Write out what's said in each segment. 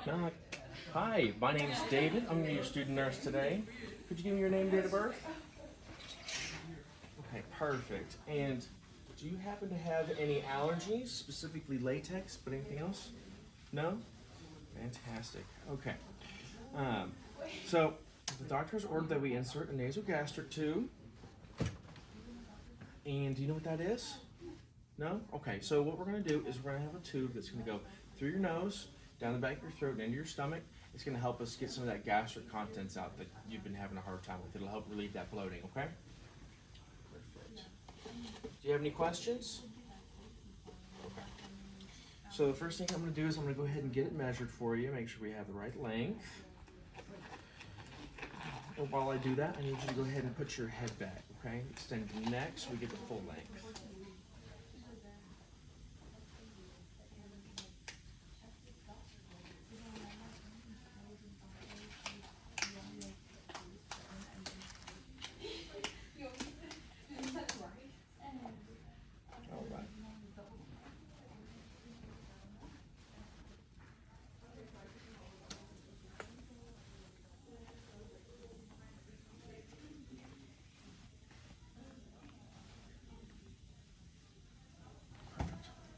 Knock, knock. Hi, my name's David. I'm your student nurse today. Could you give me your name, date of birth? Okay, perfect. And do you happen to have any allergies, specifically latex, but anything else? No? Fantastic. Okay. So the doctor's ordered that we insert a nasogastric tube. And do you know what that is? No? Okay, so what we're going to do is we're going to have a tube that's going to go through your nose, down the back of your throat, and into your stomach. It's going to help us get some of that gastric contents out that you've been having a hard time with. It'll help relieve that bloating, okay? Perfect. Do you have any questions? Okay. So the first thing I'm going to do is I'm going to go ahead and get it measured for you, make sure we have the right length. And while I do that, I need you to go ahead and put your head back, okay? Extend your neck so we get the full length. All right.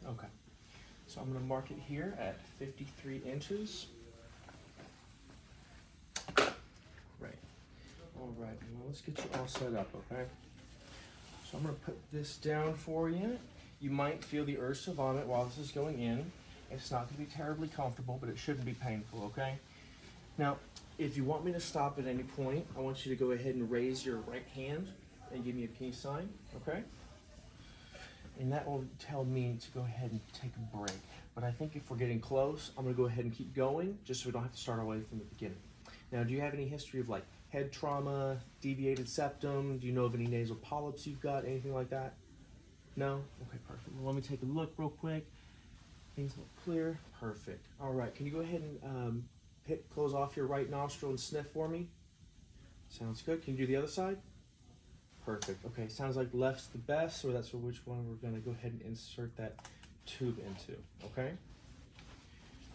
Okay. So I'm going to mark it here at 53 inches. Right. All right. Now let's get you all set up, okay? So I'm going to put this down for you. You might feel the urge to vomit while this is going in. It's not going to be terribly comfortable, but it shouldn't be painful, okay? Now, if you want me to stop at any point, I want you to go ahead and raise your right hand and give me a peace sign, okay? And that will tell me to go ahead and take a break. But I think if we're getting close, I'm going to go ahead and keep going, just so we don't have to start all the way from the beginning. Now, do you have any history of like head trauma, deviated septum? Do you know of any nasal polyps you've got, anything like that? No? Okay, perfect. Well, let me take a look real quick. Things look clear. Perfect. All right, can you go ahead and close off your right nostril and sniff for me? Sounds good. Can you do the other side? Perfect. Okay, sounds like left's the best, so that's which one we're going to go ahead and insert that tube into, okay?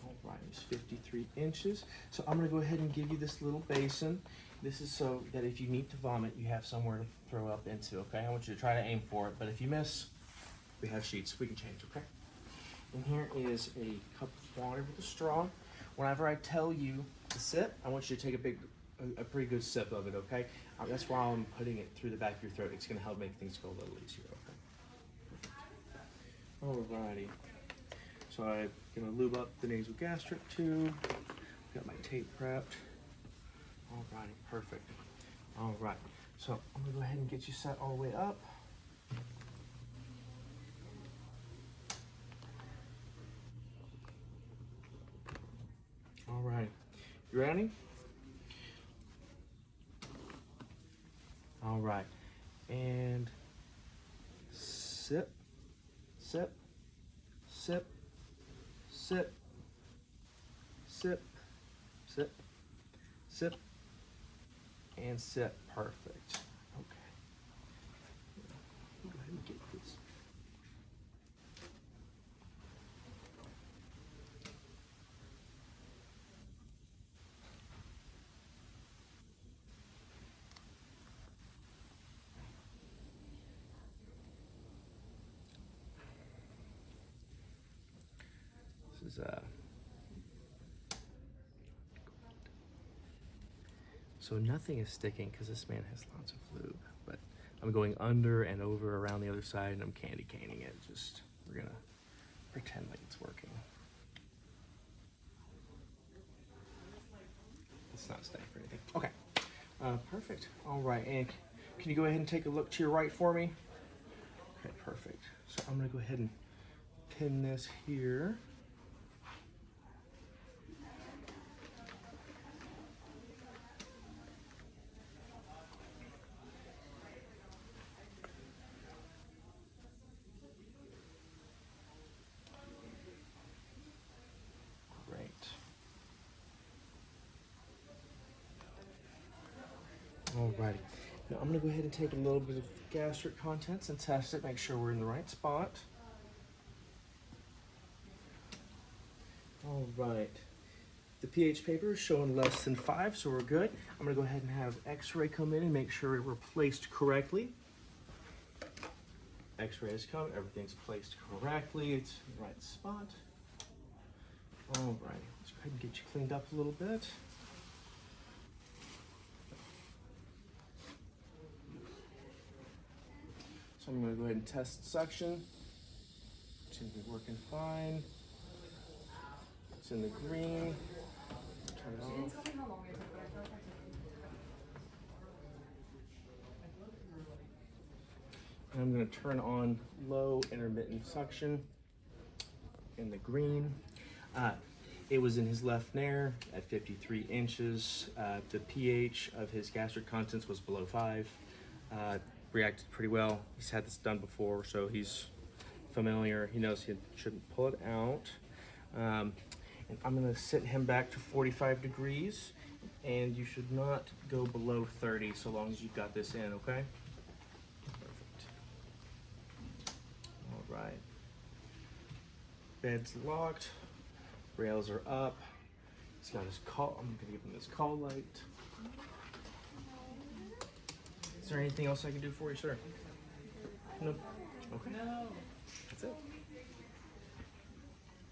All right, it's 53 inches. So I'm going to go ahead and give you this little basin. This is so that if you need to vomit, you have somewhere to throw up into, okay? I want you to try to aim for it, but if you miss, we have sheets. We can change, okay? And here is a cup of water with a straw. Whenever I tell you to sip, I want you to take a pretty good sip of it, okay? That's why I'm putting it through the back of your throat. It's going to help make things go a little easier, okay? Alrighty. So I'm going to lube up the nasogastric tube. Got my tape prepped. Alrighty, perfect. Alright, so I'm going to go ahead and get you set all the way up. Alright, you ready? All right, and sip, sip, sip, sip, sip, sip, sip, and sip. Perfect. Okay. Go ahead and get this. This is so nothing is sticking because this man has lots of lube, but I'm going under and over around the other side and I'm candy caning it. Just, we're gonna pretend like it's working. It's not staying for anything. Okay, perfect. All right, and can you go ahead and take a look to your right for me? Okay, perfect. So I'm gonna go ahead and pin this here. Alrighty. Now I'm going to go ahead and take a little bit of gastric contents and test it, make sure we're in the right spot. Alright. The pH paper is showing less than 5, so we're good. I'm gonna go ahead and have X-ray come in and make sure we're placed correctly. X-ray has come, everything's placed correctly. It's in the right spot. All right, let's go ahead and get you cleaned up a little bit. So I'm gonna go ahead and test suction. Seems to be working fine. It's in the green. Turn it on. And I'm going to turn on low intermittent suction in the green. It was in his left nair at 53 inches. The pH of his gastric contents was below 5. Reacted pretty well. He's had this done before, so he's familiar. He knows he shouldn't pull it out. And I'm going to set him back to 45 degrees, and you should not go below 30 so long as you've got this in, okay? Perfect. All right. Bed's locked. Rails are up. He's got his call. I'm going to give him this call light. Is there anything else I can do for you, sir? No. Okay. That's it.